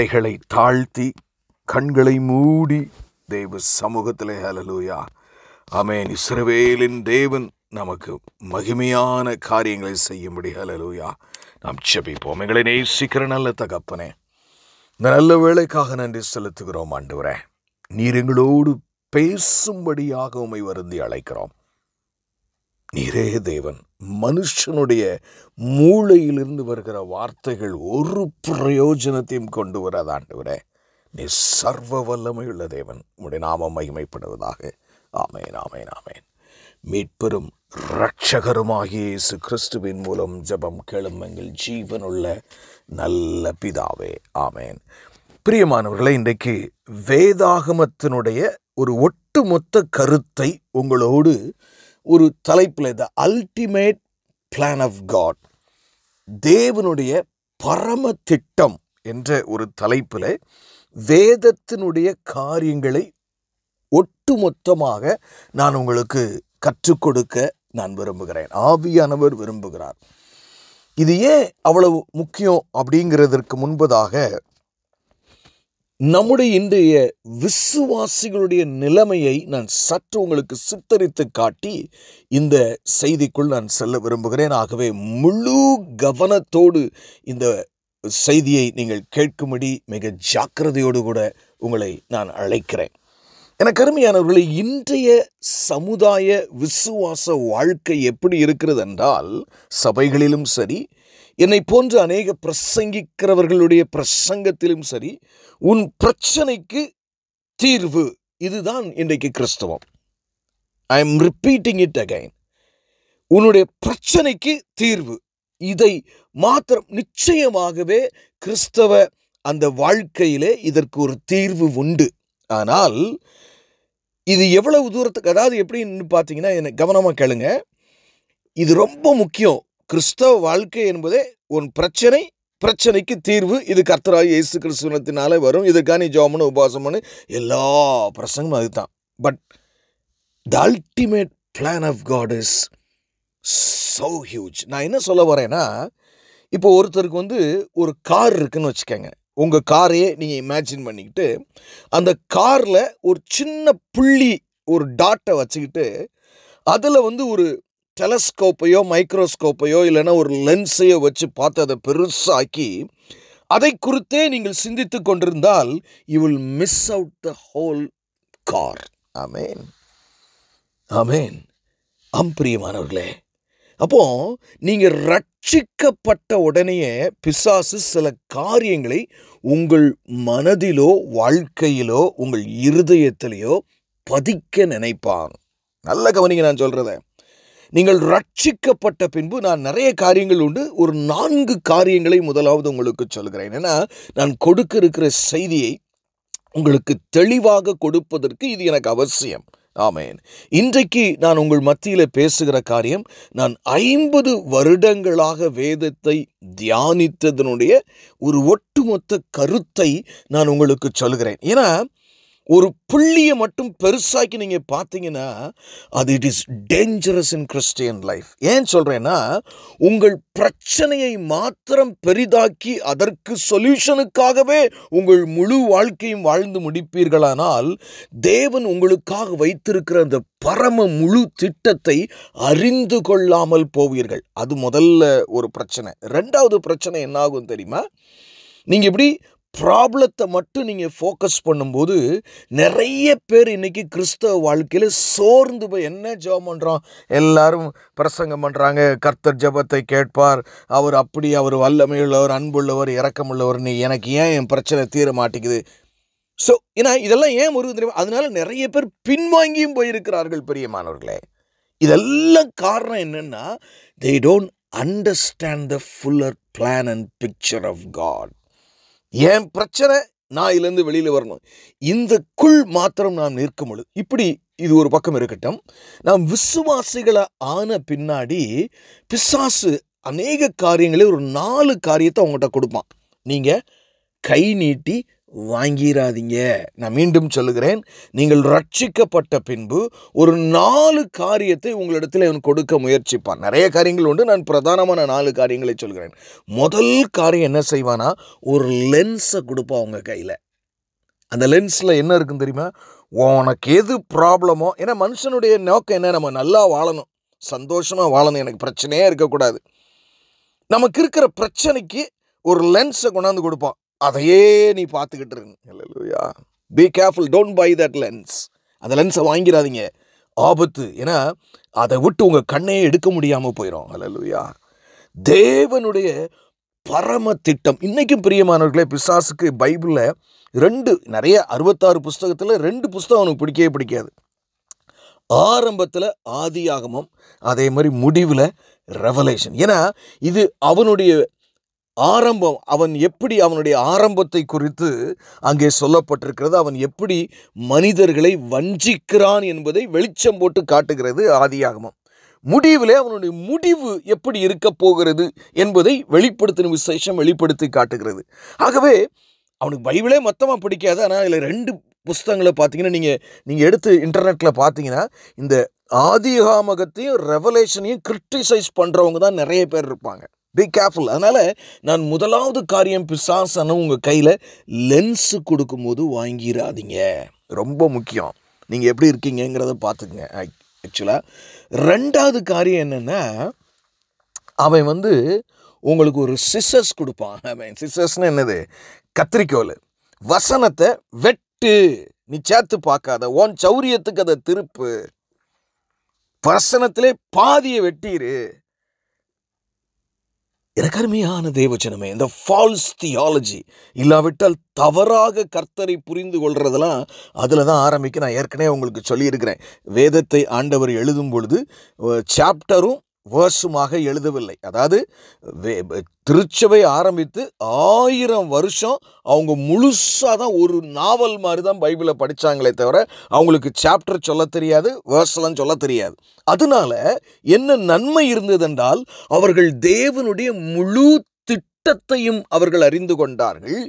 தலைகளை தாழ்த்தி கண்களை மூடி தேவ சமூகத்திலே ஹல்லேலூயா ஆமென். இஸ்ரவேலின் தேவன் நமக்கு மகிமையான காரியங்களை செய்யும்படி ஹல்லேலூயா நாம் ஜெபிப்போம். எங்களை நேசிக்கிற நல்ல தகப்பனே, இந்த நல்ல வேளைக்காக நன்றி செலுத்துகிறோம் ஆண்டவரே. நீர் எங்களோடு பேசும்படியாக உம்மை வருந்தி அழைக்கிறோம். நீரே தேவன். மனுஷனுடைய மூளையிலிருந்து வருகிற வார்த்தைகள் ஒரு பிரயோஜனத்தையும் கொண்டு வராது ஆண்டவரே. நீ சர்வ வல்லமையுள்ள தேவன். உம்முடைய நாமம் மகிமைப்படுவதாக. ஆமென், ஆமென், ஆமென். மீட்பெரும் இரட்சகருமாகிய இயேசு கிறிஸ்துவின் மூலம் ஜெபம் கேளும் எங்கள் ஜீவனுள்ள நல்ல பிதாவே, ஆமென். பிரியமானவர்களே, இன்றைக்கு வேதாகமத்தினுடைய ஒரு ஒட்டுமொத்த கருத்தை உங்களோடு ஒரு தலைப்பில், the ultimate plan of God, தேவனுடைய பரம திட்டம் என்ற ஒரு தலைப்பில் வேதத்தினுடைய காரியங்களை ஒட்டுமொத்தமாக நான் உங்களுக்கு கற்றுக் கொடுக்க நான் விரும்புகிறேன். ஆவியானவர் விரும்புகிறார். இது ஏன் அவ்வளவு முக்கியம் அப்படிங்கிறதற்கு முன்பதாக நம்முடைய இன்றைய விசுவாசிகளுடைய நிலைமையை நான் சற்று உங்களுக்கு சித்தரித்து காட்டி இந்த செய்திக்குள் நான் செல்ல விரும்புகிறேன். ஆகவே முழு கவனத்தோடு இந்த செய்தியை நீங்கள் கேட்கும்படி மிக ஜாக்கிரதையோடு கூட உங்களை நான் அழைக்கிறேன். எனக்கு அருமையானவர்களே, இன்றைய சமுதாய விசுவாச வாழ்க்கை எப்படி இருக்கிறது என்றால், சபைகளிலும் சரி, என்னை போன்ற அநேக பிரசங்கிக்கிறவர்களுடைய பிரசங்கத்திலும் சரி, உன் பிரச்சனைக்கு தீர்வு, இதுதான் இன்றைக்கு கிறிஸ்தவம். I am repeating it again. உன்னுடைய பிரச்சனைக்கு தீர்வு, இதை மாத்திரம். நிச்சயமாகவே கிறிஸ்தவ அந்த வாழ்க்கையிலே இதற்கு ஒரு தீர்வு உண்டு. ஆனால் இது எவ்வளவு தூரத்துக்கு, அதாவது எப்படின்னு பார்த்தீங்கன்னா, என்ன கவனமாக கேளுங்க, இது ரொம்ப முக்கியம். கிறிஸ்தவ வாழ்க்கை என்பதே உன் பிரச்சனைக்கு தீர்வு, இது கர்த்தராகிய இயேசு கிறிஸ்துவினாலே வரும், இதுக்காக நீ ஜெபம்னு உபவாசம்னு எல்லா பிரசங்கமும் அதுதான். But the ultimate plan of God is so huge. நான் என்ன சொல்ல வரேன்னா, இப்போ ஒருத்தருக்கு ஒரு கார் இருக்குன்னு வச்சுக்கோங்க. உங்கள் காரையே நீங்கள் இமேஜின் பண்ணிக்கிட்டு, அந்த காரில் ஒரு சின்ன புள்ளி, ஒரு டாட்டை வச்சுக்கிட்டு, அதில் ஒரு டெலஸ்கோப்பையோ மைக்ரோஸ்கோப்பையோ இல்லைன்னா ஒரு லென்ஸையோ வச்சு பார்த்து அதை பெருசாக்கி அதை குறித்தே நீங்கள் சிந்தித்து கொண்டிருந்தால் you will miss out the whole car. ஆமென், ஆமென். பிரியமானவர்களே, அப்போ நீங்கள் ரட்சிக்கப்பட்ட உடனேயே பிசாசு சில காரியங்களை உங்கள் மனதிலோ வாழ்க்கையிலோ உங்கள் இருதயத்திலேயோ பதிக்க நினைப்பான். நல்ல கவனிங்க நான் சொல்றத. நீங்கள் ரட்சிக்கப்பட்ட பின்பு நான் நிறைய காரியங்கள் உண்டு. ஒரு 4 காரியங்களை முதலாவது உங்களுக்கு சொல்கிறேன். ஏன்னா நான் கொடுக்க இருக்கிற செய்தியை உங்களுக்கு தெளிவாக கொடுப்பதற்கு இது எனக்கு அவசியம். ஆமென். இன்றைக்கு நான் உங்கள் மத்தியில் பேசுகிற காரியம், நான் 50 வருடங்களாக வேதத்தை தியானித்ததனுடைய ஒரு ஒட்டுமொத்த கருத்தை நான் உங்களுக்கு சொல்கிறேன். ஏன்னா ஒரு புள்ளியை மட்டும் பெருசாக்கி நீங்கள் பார்த்தீங்கன்னா அது it is dangerous in Christian life. ஏன் சொல்கிறேன்னா, உங்கள் பிரச்சனையை மாத்திரம் பெரிதாக்கி அதற்கு சொல்யூஷனுக்காகவே உங்கள் முழு வாழ்க்கையும் வாழ்ந்து முடிப்பீர்களானால், தேவன் உங்களுக்காக வைத்திருக்கிற அந்த பரம முழு திட்டத்தை அறிந்து கொள்ளாமல் போவீர்கள். அது முதல்ல ஒரு பிரச்சனை. 2வது பிரச்சனை என்ன ஆகும் தெரியுமா? நீங்கள் இப்படி ப்ராப்ளத்தை மட்டும் நீங்கள் ஃபோக்கஸ் பண்ணும்போது நிறைய பேர் இன்றைக்கி கிறிஸ்தவ வாழ்க்கையில் சோர்ந்து போய், என்ன ஜெபம் பண்ணுறோம், எல்லாரும் பிரசங்கம் பண்ணுறாங்க, கர்த்தர் ஜெபத்தை கேட்பார், அவர் அப்படி, அவர் வல்லமையுள்ளவர், அன்புள்ளவர், இரக்கமுள்ளவர், நீ எனக்கு ஏன் என் பிரச்சனை தீர மாட்டேங்குது. ஸோ ஏன்னா இதெல்லாம் ஏன் வருது தெரியுமா? அதனால நிறைய பேர் பின்வாங்கியும் போயிருக்கிறார்கள். பிரியமானவர்களே, இதெல்லாம் காரணம் என்னென்னா, they don't understand the fuller plan and picture of God. என் பிரச்சனை நான் இதுலேருந்து வெளியில் வரணும், இந்த குள் மாத்திரம் நாம் நிற்கும் பொழுது இப்படி. இது ஒரு பக்கம் இருக்கட்டும். நாம் விசுவாசிகளை ஆன பின்னாடி பிசாசு அநேக காரியங்களே, ஒரு 4 காரியத்தை அவங்ககிட்ட கொடுப்பான். நீங்கள் கை நீட்டி வாங்கிராதீங்க. நான் மீண்டும் சொல்லுகிறேன், நீங்கள் ரட்சிக்கப்பட்ட பின்பு ஒரு 4 காரியத்தை உங்களிடத்தில் அவன் கொடுக்க முயற்சிப்பான். நிறைய காரியங்கள் உண்டு, நான் பிரதானமான 4 காரியங்களை சொல்கிறேன். முதல் காரியம் என்ன செய்வானா, ஒரு லென்ஸை கொடுப்பான் உங்கள் கையில். அந்த லென்ஸில் என்ன இருக்குன்னு தெரியுமா, உனக்கு எது ப்ராப்ளமோ, ஏன்னா மனுஷனுடைய நோக்கம் என்ன, நம்ம நல்லா வாழணும், சந்தோஷமாக வாழணும், எனக்கு பிரச்சனையே இருக்கக்கூடாது. நமக்கு இருக்கிற பிரச்சனைக்கு ஒரு லென்ஸை கொண்டாந்து கொடுப்பான், அதையே நீ பார்த்துக்கிட்டு இருங்க. Hallelujah. Be careful, don't buy that lens. அந்த லென்ஸை வாங்கிடாதீங்க, ஆபத்து. ஏன்னா அதை விட்டு உங்கள் கண்ணையே எடுக்க முடியாமல் போயிடும். ஹல்லேலூயா. தேவனுடைய பரம திட்டம் இன்னைக்கும் பிரியமானவர்களே, பிசாசுக்கு பைபிளில் 2 நிறைய 66 புஸ்தகத்தில் 2 புஸ்தகம் அவனுக்கு பிடிக்கவே பிடிக்காது. ஆரம்பத்தில் ஆதியாகமம், அதே மாதிரி முடிவில் ரெவலேஷன். ஏன்னா இது அவனுடைய ஆரம்பம். அவன் எப்படி அவனுடைய ஆரம்பத்தை குறித்து அங்கே சொல்லப்பட்டிருக்கிறது, அவன் எப்படி மனிதர்களை வஞ்சிக்கிறான் என்பதை வெளிச்சம் போட்டு காட்டுகிறது ஆதியாகமம். முடிவிலே அவனுடைய முடிவு எப்படி இருக்க போகிறது என்பதை வெளிப்படுத்தின விசேஷம் வெளிப்படுத்தி காட்டுகிறது. ஆகவே அவனுக்கு பைபிளே மொத்தமாக பிடிக்காது. ஆனால் இதில் 2 புஸ்தகங்களை பார்த்தீங்கன்னா, நீங்கள் எடுத்து இன்டர்நெட்டில் பார்த்தீங்கன்னா, இந்த ஆதியாகமத்தையும் ரெவலேஷனையும் கிரிட்டிசைஸ் பண்ணுறவங்க தான் நிறைய பேர் இருப்பாங்க. Be careful. அதனால் நான் முதலாவது காரியம், பிசாசான உங்கள் கையில் லென்ஸு கொடுக்கும்போது வாங்கிடாதீங்க. ரொம்ப முக்கியம். நீங்கள் எப்படி இருக்கீங்கிறத பார்த்துக்குங்க. ஆக்சுவலாக 2வது காரியம் என்னென்னா, அவன் உங்களுக்கு ஒரு சிசர்ஸ் கொடுப்பான். அவன் சிசர்ஸ்னு என்னது, கத்திரிக்கோல். வசனத்தை வெட்டு, நீ சேர்த்து பார்க்காத, உன் சௌரியத்துக்கு அதை திருப்பு, வசனத்திலே பாதியை வெட்டிரு. எனக்கு அருமையான தேவஜனமே, இந்த ஃபால்ஸ் தியாலஜி இல்லாவிட்டால் தவறாக கர்த்தரை புரிந்து கொள்றதெல்லாம் அதில் தான் ஆரம்பிக்க. நான் ஏற்கனவே உங்களுக்கு சொல்லியிருக்கிறேன், வேதத்தை ஆண்டவர் எழுதும் பொழுது சாப்டரும் வேர்ஸுமாக எழுதவில்லை. அதாவது திருச்சபை ஆரம்பித்து 1000 வருஷம் அவங்க முழுசாக தான் ஒரு நாவல் மாதிரி தான் பைபிளை படித்தாங்களே தவிர அவங்களுக்கு சாப்டர் சொல்ல தெரியாது, வேர்ஸ்லாம் சொல்ல தெரியாது. அதனால என்ன நன்மை இருந்ததென்றால், அவர்கள் தேவனுடைய முழு திட்டத்தையும் அவர்கள் அறிந்து கொண்டார்கள்.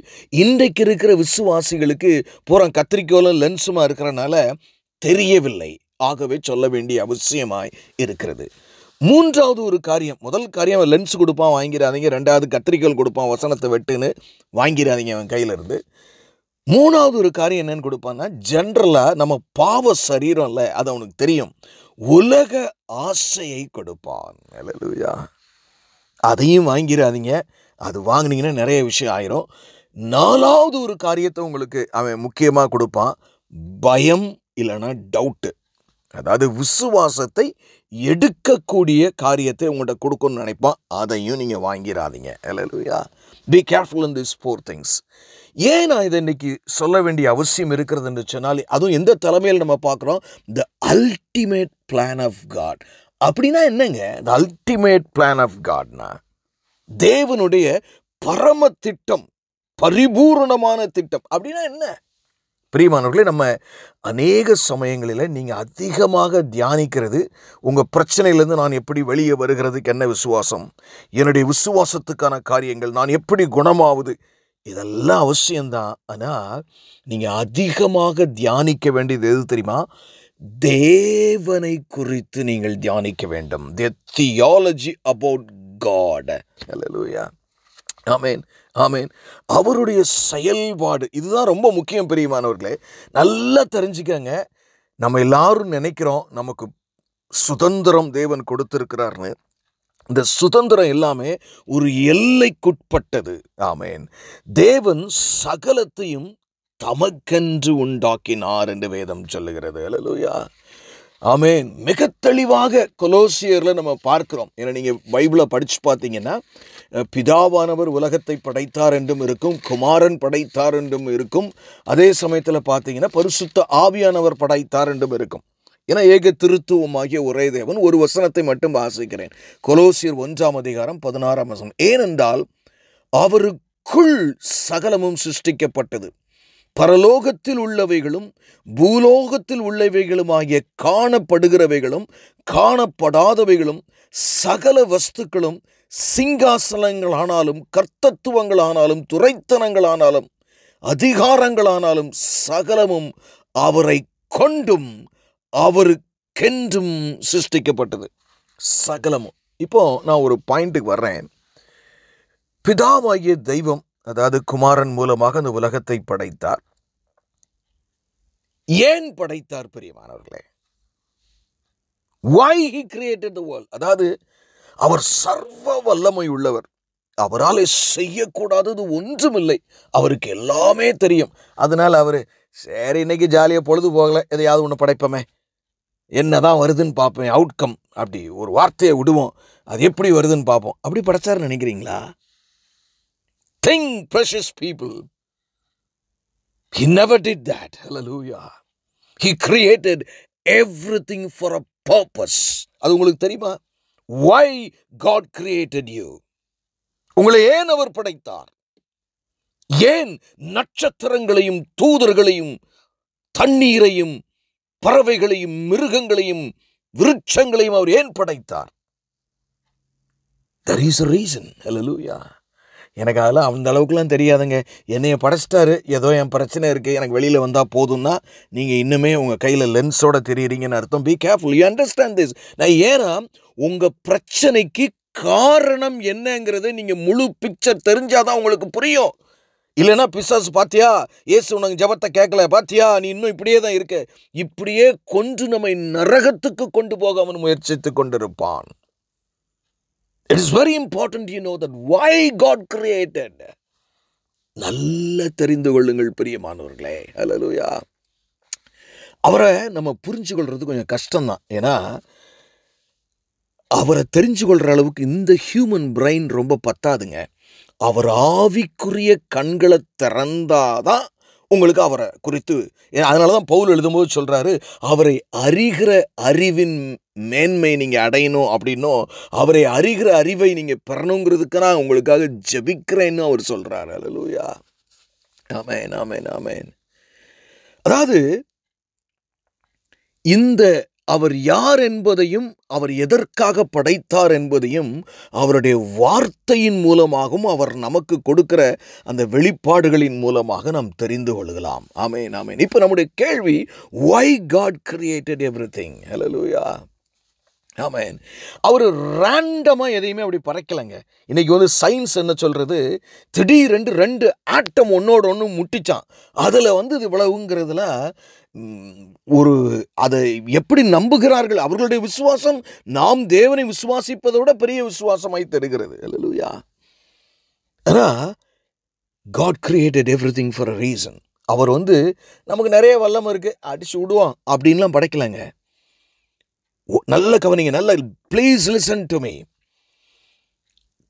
இன்றைக்கு இருக்கிற விசுவாசிகளுக்கு பூரா கத்திரிக்கோலும் லென்ஸுமா இருக்கிறனால தெரியவில்லை. ஆகவே சொல்ல வேண்டிய அவசியமாய் இருக்கிறது. 3வது ஒரு காரியம், முதல் காரியம் லென்ஸ் கொடுப்பான், வாங்கிடாதீங்க. 2வது கத்திரிக்கோல் கொடுப்பான், வசனத்தை வெட்டுன்னு வாங்கிடாதீங்க அவன் கையிலிருந்து. 3வது ஒரு காரியம் என்னன்னு கொடுப்பான்னா, ஜென்ரலாக நம்ம பாவ சரீரம் இல்லை, அது அவனுக்கு தெரியும், உலக ஆசையை கொடுப்பான். ஹல்லேலூயா. அதையும் வாங்கிடாதீங்க. அது வாங்கினீங்கன்னா நிறைய விஷயம் ஆயிரும். 4வது ஒரு காரியத்தை உங்களுக்கு அவன் முக்கியமாக கொடுப்பான், பயம் இல்லைன்னா டவுட்டு. அதாவது விசுவாசத்தை எடுக்கக்கூடிய காரியத்தை உங்கள்கிட்ட கொடுக்கணும்னு நினைப்பான், அதையும் நீங்கள் வாங்கிடாதீங்க. Hallelujah. Be careful in this 4 things. ஏன் நான் இதை இன்னைக்கு சொல்ல வேண்டிய அவசியம் இருக்கிறது என்று சொன்னால், அதுவும் எந்த தலைமையில் நம்ம பார்க்குறோம், the ultimate plan of God. அப்படின்னா என்னங்க த அல்டிமேட் பிளான் ஆஃப் காட்னா? தேவனுடைய பரம திட்டம், பரிபூர்ணமான திட்டம். அப்படின்னா என்ன? பிரியமானவர்களே, நம்ம அநேக சமயங்களில் நீங்கள் அதிகமாக தியானிக்கிறது, உங்கள் பிரச்சனையிலேருந்து நான் எப்படி வெளியே வருகிறதுக்கு என்ன விசுவாசம், என்னுடைய விசுவாசத்துக்கான காரியங்கள், நான் எப்படி குணமாவது, இதெல்லாம் அவசியம்தான். ஆனால் நீங்கள் அதிகமாக தியானிக்க வேண்டியது எது தெரியுமா? தேவனை குறித்து நீங்கள் தியானிக்க வேண்டும். தி தியாலஜி அபவுட் காட். ஹல்லேலூயா. ஆமேன், ஆமேன். அவருடைய செயல்பாடு, இதுதான் ரொம்ப முக்கியம் பிரியமானவர்களே. நல்லா தெரிஞ்சுக்கங்க. நம்ம எல்லாரும் நினைக்கிறோம் நமக்கு சுதந்திரம் தேவன் கொடுத்திருக்கிறார்னு. இந்த சுதந்திரம் எல்லாமே ஒரு எல்லைக்குட்பட்டது. ஆமேன். தேவன் சகலத்தையும் தமக்கென்று உண்டாக்கினார் என்று வேதம் சொல்லுகிறது. ஹல்லேலூயா. ஆமேன். மிக தெளிவாக கொலோசியரில் நம்ம பார்க்கிறோம். ஏன்னா நீங்கள் பைபிளை படித்து பார்த்தீங்கன்னா, பிதாவானவர் உலகத்தை படைத்தார் என்றும் இருக்கும், குமாரன் படைத்தார் என்றும் இருக்கும், அதே சமயத்தில் பார்த்தீங்கன்னா பரிசுத்த ஆவியானவர் படைத்தார் என்றும் இருக்கும். ஏன்னா ஏக திருத்துவமாகிய ஒரே தேவன். ஒரு வசனத்தை மட்டும் வாசிக்கிறேன், கொலோசியர் 1ஆம் அதிகாரம் 16ஆம் வசனம். ஏனென்றால் அவருக்குள் சகலமும் சிருஷ்டிக்கப்பட்டது, பரலோகத்தில் உள்ளவைகளும் பூலோகத்தில் உள்ளவைகளுமாகிய காணப்படுகிறவைகளும் காணப்படாதவைகளும் சகல வஸ்துக்களும், சிங்காசனங்களானாலும் கர்த்தத்துவங்களானாலும் துரைத்தனங்களானாலும் அதிகாரங்களானாலும் சகலமும் அவரை கொண்டும் அவருக்கென்றும் சிருஷ்டிக்கப்பட்டது. சகலமும். இப்போ நான் ஒரு பாயிண்ட்டுக்கு வர்றேன். பிதாவாகிய தெய்வம், அதாவது குமாரன் மூலமாக அந்த உலகத்தை படைத்தார். ஏன் படைத்தார் பிரியமானவர்களே? Why he created the world? அதாவது அவர் சர்வ வல்லமை உள்ளவர். அவரால் செய்யக்கூடாதது ஒன்றுமில்லை. அவருக்கு எல்லாமே தெரியும். அதனால அவரு சரி இன்னைக்கு ஜாலியாக பொழுது போகல, எதையாவது ஒன்று படைப்போமே, என்னதான் வருதுன்னு பார்ப்பேன், அவுட்கம் அப்படி ஒரு வார்த்தையை விடுவோம், அது எப்படி வருதுன்னு பார்ப்போம், அப்படி படைச்சாருன்னு நினைக்கிறீங்களா? Think, precious people. He never did that. Hallelujah. He created everything for a purpose. அது உங்களுக்கு தெரியுமா? Why God created you? உங்களை ஏன் அவர் படைத்தார்? ஏன் நட்சத்திரங்களையும் தூதர்களையும் தண்ணீரையும் பறவைகளையும் மிருகங்களையும் விருட்சங்களையும் அவர் ஏன் படைத்தார்? There is a reason. Hallelujah. எனக்கு அதெல்லாம் அந்த அளவுக்குலாம் தெரியாதுங்க. என்னைய படைச்சிட்டாரு, ஏதோ என் பிரச்சனை இருக்குது, எனக்கு வெளியில் வந்தால் போதும்னா நீங்கள் இன்னுமே உங்கள் கையில் லென்ஸோடு தெரியுறீங்கன்னு அர்த்தம். Be careful, you understand this. நான் ஏன்னா உங்கள் பிரச்சனைக்கு காரணம் என்னங்கிறது நீங்கள் முழு பிக்சர் தெரிஞ்சாதான் உங்களுக்கு புரியும். இல்லைன்னா பிசாசு பாத்தியா, ஏசு உனக்கு ஜபத்தை கேட்கல, பாத்தியா நீ இன்னும் இப்படியே தான் இருக்க, இப்படியே கொன்று நம்மை நரகத்துக்கு கொண்டு போக அவன் முயற்சித்து கொண்டிருப்பான். It is very important you know that why God created. நல்ல தெரிந்து கொள்ளுங்கள் பிரியமானவர்களே. ஹல்லேலூயா. அவரை நம்ம புரிஞ்சு கொள்றது கொஞ்சம் கஷ்டம்தான். ஏன்னா அவரை தெரிஞ்சு கொள்ற அளவுக்கு இந்த ஹியூமன் பிரெயின் ரொம்ப பத்தாதுங்க. அவர் ஆவிக்குரிய கண்களை திறந்தாதான் உங்களுக்கு அவரை குறித்து, அதனால தான் பவுல் எழுதும்போது சொல்றாரு, அவரை அறிகிற அறிவின் மேன்மை நீங்க அடையணும் அப்படின்னும், அவரை அறிகிற அறிவை நீங்க பெறணுங்கிறதுக்கு நான் உங்களுக்காக ஜெபிக்கிறேன்னு அவர் சொல்றாரு. ஹல்லேலூயா. ஆமென், ஆமென், ஆமென். அதாவது இந்த அவர் யார் என்பதையும் அவர் எதற்காக படைத்தார் என்பதையும் அவருடைய வார்த்தையின் மூலமாகவும் அவர் நமக்கு கொடுக்கிற அந்த வெளிப்பாடுகளின் மூலமாக நாம் தெரிந்து கொள்ளலாம். ஆமென், ஆமென். இப்போ நம்முடைய கேள்வி, why God created everything? ஹல்லேலூயா. ஆமென். அவர் ரேண்டமாக எதையுமே அப்படி படைக்கலைங்க. இன்னைக்கு சயின்ஸ் என்ன சொல்றது, திடீரென்று 2 ஆட்டம் ஒன்னோட ஒன்று முட்டிச்சான், அதில் இது இவ்வளவுங்கிறதுல ஒரு அதை எப்படி நம்புகிறார்கள், அவர்களுடைய விசுவாசம் நாம் தேவனை விசுவாசிப்பதை விட பெரிய விசுவாசமாய் தருகிறது. ஹல்லேலூயா. ஆனா God created everything for a reason. அவர் நமக்கு நிறைய வல்லமை இருக்கு, அடிச்சு விடுவான் அப்படின்லாம் படைக்கலைங்க. நல்ல கவனிங்க, நல்ல ப்ளீஸ் லிசன் டு மீ.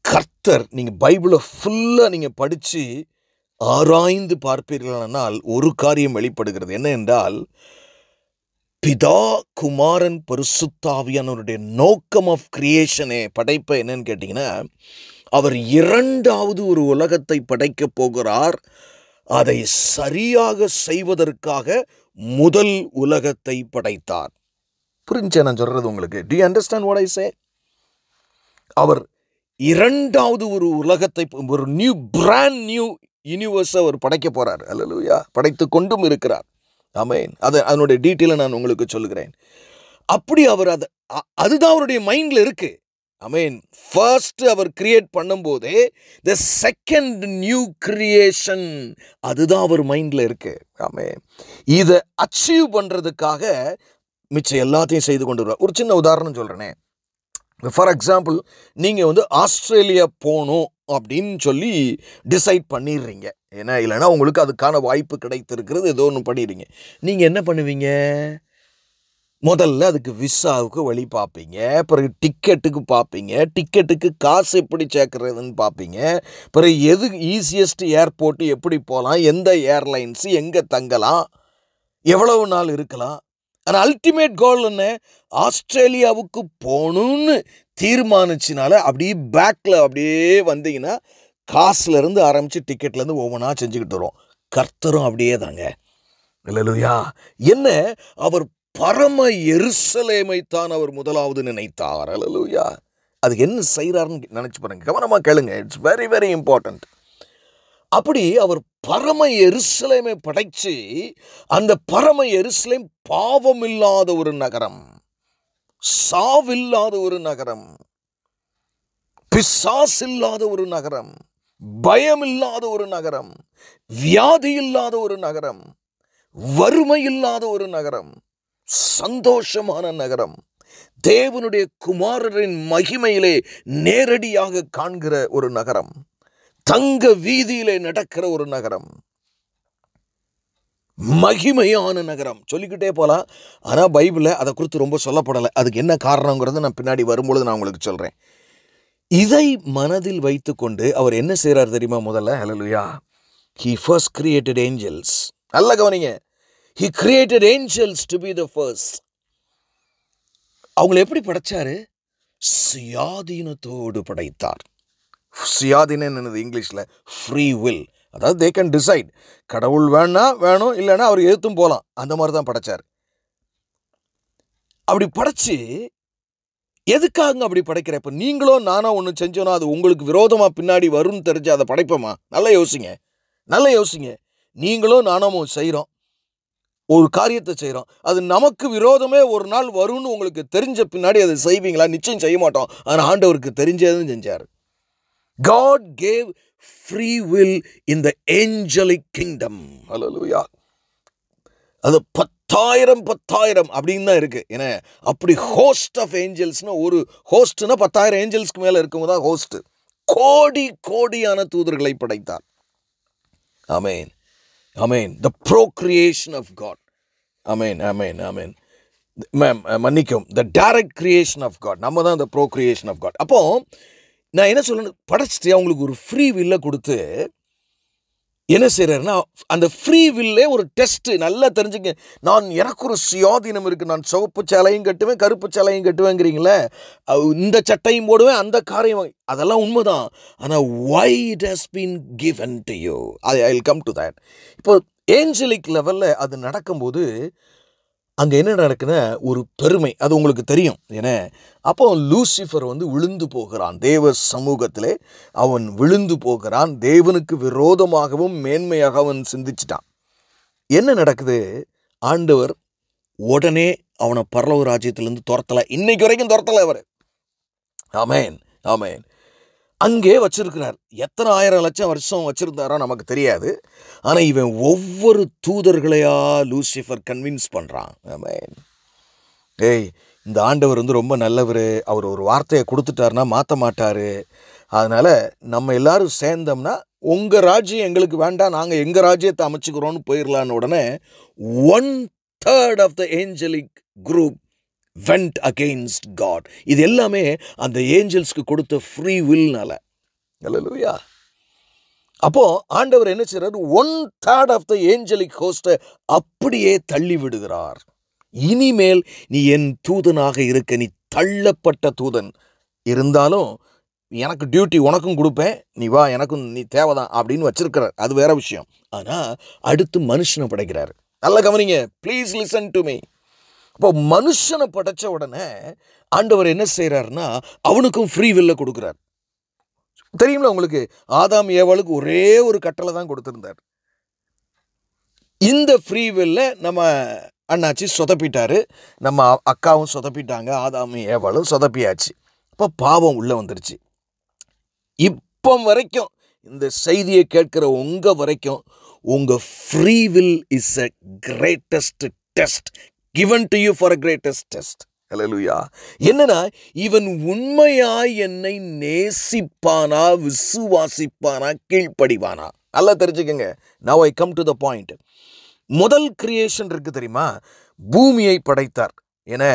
கர்த்தர், நீங்க பைபிளை ஃபுல்லா நீங்க படிச்சு ஆராய்ந்து பார்ப்பீர்களானால் ஒரு காரியம் வெளிப்படுகிறது. என்ன என்றால், பிதா குமாரன் பரிசுத்தாவியானவருடைய நோக்கம் ஆஃப் கிரியேஷனே, படைப்பை என்னன்னு கேட்டீங்கன்னா, அவர் 2வது ஒரு உலகத்தை படைக்க போகிறார். அதை சரியாக செய்வதற்காக முதல் உலகத்தை படைத்தார். புரிஞ்சா நான் சொல்றது உங்களுக்கு? Do you understand what I say? அவர் 2வது ஒரு உலகத்தை, ஒரு பிராண்ட் நியூ யூனிவர்ஸ் அவர் படைக்க போறார். ஹல்லேலூயா. படைத்து கொண்டும் இருக்கிறார். ஆமென். அதனுடைய டீட்டெயிலை நான் உங்களுக்கு சொல்லுகிறேன். அப்படி அவர் அதுதான் அவருடைய மைண்ட்ல இருக்கு. ஆமென். ஃபர்ஸ்ட் அவர் கிரியேட் பண்ணும்போதே the second new creation அதுதான் அவர் மைண்ட்ல இருக்கு. ஆமென். இதை அச்சீவ் பண்றதுக்காக மிச்சம் எல்லாத்தையும் செய்து கொண்டு வருவார். ஒரு சின்ன உதாரணம் சொல்றேனே. ஃபார் எக்ஸாம்பிள், நீங்கள் ஆஸ்திரேலியா போகணும் அப்படின்னு சொல்லி டிசைட் பண்ணிடுறீங்க. ஏன்னா இல்லைன்னா உங்களுக்கு அதுக்கான வாய்ப்பு கிடைத்திருக்கிறது, ஏதோ ஒன்று பண்ணிடுறீங்க. நீங்கள் என்ன பண்ணுவீங்க? முதல்ல அதுக்கு விசாவுக்கு வழி பார்ப்பீங்க, பிறகு டிக்கெட்டுக்கு பார்ப்பீங்க, டிக்கெட்டுக்கு காசு எப்படி சேர்க்கறதுன்னு பார்ப்பீங்க, பிறகு எது ஈஸியஸ்ட் ஏர்போர்ட்டு எப்படி போகலாம், எந்த ஏர்லைன்ஸு எங்கே தங்கலாம், எவ்வளவு நாள் இருக்கலாம். ஆனால் அல்டிமேட் கோல் என்ன? ஆஸ்திரேலியாவுக்கு போகணும்னு தீர்மானிச்சினால அப்படியே பேக்கில் அப்படியே வந்தீங்கன்னா காசுலேருந்து ஆரம்பித்து டிக்கெட்லேருந்து ஒவ்வொன்றா செஞ்சுக்கிட்டு வரும். கர்த்தரும் அப்படியே தாங்க. ஹல்லேலூயா. என்ன? அவர் பரம எருசலேமை தான் அவர் முதலாவது நினைத்தார். ஹல்லேலூயா. அதுக்கு என்ன செய்கிறாருன்னு நினச்சி பாருங்க, கவனமாக கேளுங்க. It's very very important. அப்படி அவர் பரம எருசலேமை படைச்சு அந்த பரம எருசலேம் பாவம் இல்லாத ஒரு நகரம், சாவில்லாத ஒரு நகரம், பிசாசு இல்லாத ஒரு நகரம், பயம் இல்லாத ஒரு நகரம், வியாதி இல்லாத ஒரு நகரம், வறுமை இல்லாத ஒரு நகரம், சந்தோஷமான நகரம், தேவனுடைய குமாரரின் மகிமையிலே நேரடியாக காண்கிற ஒரு நகரம், தங்க வீதியிலே நடக்கிற ஒரு நகரம், மகிமையான நகரம், சொல்லிக்கிட்டே போலாம். ஆனா பைபிள்ல அதை குறித்து ரொம்ப சொல்லப்படலை. அதுக்கு என்ன காரணங்கிறத நான் பின்னாடி வரும்பொழுது நான் உங்களுக்கு சொல்றேன். இதை மனதில் வைத்துக்கொண்டு அவர் என்ன செய்யறார் தெரியுமா? முதல்ல ஹல்லேலூயா, he first created angels. நல்ல கவனிங்க, he created angels to be the first. அவங்களை எப்படி படைச்சாரு? சுயாதீனத்தோடு படைத்தார். சுயாதீனம் என்னது இங்கிலீஷ்ல? Free will. அதாவது they can decide. கடவுள் வேணும், இல்லைன்னா அவர் எதிர்த்தும் போகலாம். அந்த மாதிரி தான் படைச்சார். அப்படி படைச்சு எதுக்காக அப்படி படைக்கிற? இப்போ நீங்களோ நானோ ஒன்று செஞ்சோன்னா அது உங்களுக்கு விரோதமாக பின்னாடி வரும்னு தெரிஞ்சு அதை படைப்போமா? நல்லா யோசிங்க. நீங்களோ நானோ செய்கிறோம், ஒரு காரியத்தை செய்கிறோம், அது நமக்கு விரோதமே ஒரு நாள் வரும்னு உங்களுக்கு தெரிஞ்ச பின்னாடி அதை செய்வீங்களா? நிச்சயம் செய்ய மாட்டோம். ஆனால் ஆண்டவருக்கு தெரிஞ்சதுன்னு செஞ்சார். God gave free will in the angelic kingdom. Hallelujah. அது 10,000 அப்படின்னு தான் இருக்கு. ஏன்னா அப்படி ஹோஸ்ட் ஆஃப் ஏஞ்சல்ஸ்னா, ஒரு ஹோஸ்ட்னா 10,000 ஏஞ்சல்ஸ்க்கு மேல இருக்கவங்க தான் ஹோஸ்ட். கோடியான தூதர்களை படைத்தார். ஆமென், ஆமென். the procreation of God. ஆமென். மன்னிக்கும், the direct creation of God. நம்ம தான் the procreation of God. அப்போ நான் என்ன சொல்லணும், படைச்சிட்டு அவங்களுக்கு ஒரு ஃப்ரீ வில்லை கொடுத்து என்ன செய்யறாருன்னா, அந்த ஃப்ரீ வில்லே ஒரு டெஸ்ட். நல்லா தெரிஞ்சுங்க, எனக்கு ஒரு சுயாதீனம் இருக்கு, நான் சிவப்பு சேலையும் கட்டுவேன், கருப்பு சேலையும் கட்டுவேங்கிறீங்களே, இந்த சட்டையும் போடுவேன், அந்த காரையும், அதெல்லாம் உண்மைதான். ஆனால் why it has been given to you, I will come to that. இப்போ ஏஞ்சலிக் லெவலில் அது நடக்கும்போது அங்கே என்ன நடக்குன்னா, ஒரு பெருமை, அது உங்களுக்கு தெரியும். ஏன்னா அப்போ லூசிஃபர் விழுந்து போகிறான். தேவ சமூகத்திலே அவன் விழுந்து போகிறான். தேவனுக்கு விரோதமாகவும் மேன்மையாக அவன் சிந்திச்சிட்டான். என்ன நடக்குது? ஆண்டவர் உடனே அவனை பரலோக ராஜ்யத்திலிருந்து துரத்தலை. இன்னைக்கு வரைக்கும் துரத்தலை அவர். ஆமென். அங்கே வச்சிருக்கிறார். எத்தனை 1000 லட்சம் வருஷம் வச்சிருந்தாரோ நமக்கு தெரியாது. ஆனால் இவன் ஒவ்வொரு தூதர்களையா லூசிஃபர் கன்வின்ஸ் பண்ணுறான். ஆமென். இந்த ஆண்டவர் ரொம்ப நல்லவர், அவர் ஒரு வார்த்தையை கொடுத்துட்டாருன்னா மாற்ற மாட்டார். அதனால் நம்ம எல்லாரும் சேர்ந்தோம்னா உங்கள் ராஜ்யம் எங்களுக்கு வேண்டாம், நாங்கள் எங்கள் ராஜ்யத்தை அமைச்சுக்கிறோன்னு போயிடலான்னு உடனே 1/3 of the angelic group went against God. இது எல்லாமே அந்த ஏஞ்சல்ஸ்க்கு கொடுத்த ஃப்ரீ வில்னால. ஹல்லேலூயா. அப்போ ஆண்டவர் என்ன செய்றாரு? 1/3 ஆஃப் த ஏஞ்சலிக் ஹோஸ்டை அப்படியே தள்ளி விடுகிறார். இனிமேல் நீ என் தூதனாக இருக்க, நீ தள்ளப்பட்ட தூதன் இருந்தாலும் எனக்கு டியூட்டி உனக்கும் கொடுப்பேன், நீ வா, எனக்கும் நீ தேவைதான் அப்படின்னு வச்சிருக்கிறார். அது வேற விஷயம். ஆனால் அடுத்து மனுஷனை படைக்கிறார். நல்லா கவனிங்க, ப்ளீஸ் லிசன் டு மீ. அப்போ மனுஷனை படைச்ச உடனே ஆண்டவர் என்ன செய்யறாருன்னா, அவனுக்கும் ஃப்ரீ வில்ல கொடுக்குறார். தெரியுங்களா உங்களுக்கு? ஆதாம் ஏவாளுக்கு ஒரே ஒரு கட்டளை தான் கொடுத்திருந்தார். இந்த ஃப்ரீ வில்ல நம்ம அண்ணாச்சி சொதப்பிட்டாரு, நம்ம அக்காவும் சொதப்பிட்டாங்க, ஆதாமும் ஏவாளும் சொதப்பியாச்சு. இப்போ பாவம் உள்ள வந்துருச்சு. இப்போ வரைக்கும் இந்த செய்தியை கேட்கிற உங்க வரைக்கும் உங்க free will is a greatest test given to you for a greatest test. ஹல்லேலூயா. என்னன்னா, இவன் உண்மையாய் என்னை நேசிப்பானா, விசுவாசிப்பானா, கீழ்ப்படிவானா? நல்லா தெரிஞ்சுக்கங்க. now I come to the point. முதல் கிரியேஷன் இருக்கு தெரியுமா? பூமியை படைத்தார். ஏன்னா